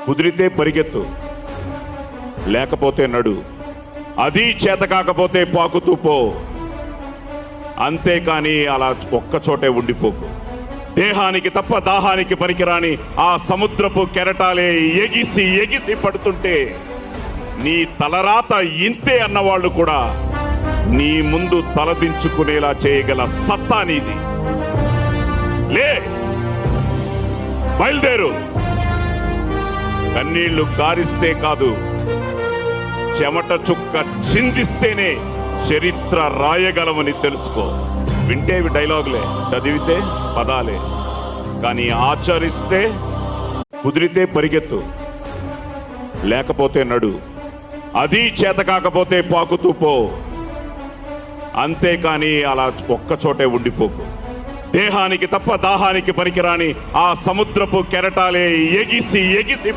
కుదిరితే పరిగెత్తు, లేకపోతే నడు. అది చేత కాకపోతే పాకుతూ పో. అంతేకాని అలా ఒక్కచోటే ఉండిపోకు. దేహానికి తప్ప దాహానికి పనికిరాని ఆ సముద్రపు కెరటాలే ఎగిసి ఎగిసి పడుతుంటే నీ తలరాత ఇంతే అన్నవాళ్ళు కూడా నీ ముందు తలదించుకునేలా చేయగల సత్తా నీది. లే, బయలుదేరు. కన్నీళ్లు కారిస్తే కాదు, చెమట చుక్క చిందిస్తేనే చరిత్ర రాయగలమని తెలుసుకో. వింటేవి డైలాగులే, చదివితే పదాలే, కానీ ఆచరిస్తే కుదిరితే పరిగెత్తు, లేకపోతే నడు. అది చేత కాకపోతే పాకుతూ పో. అంతేకాని అలా ఒక్కచోటే ఉండిపోకు. దేహానికి తప్ప దాహానికి పనికిరాని ఆ సముద్రపు కెరటాలే ఎగిసి ఎగిసి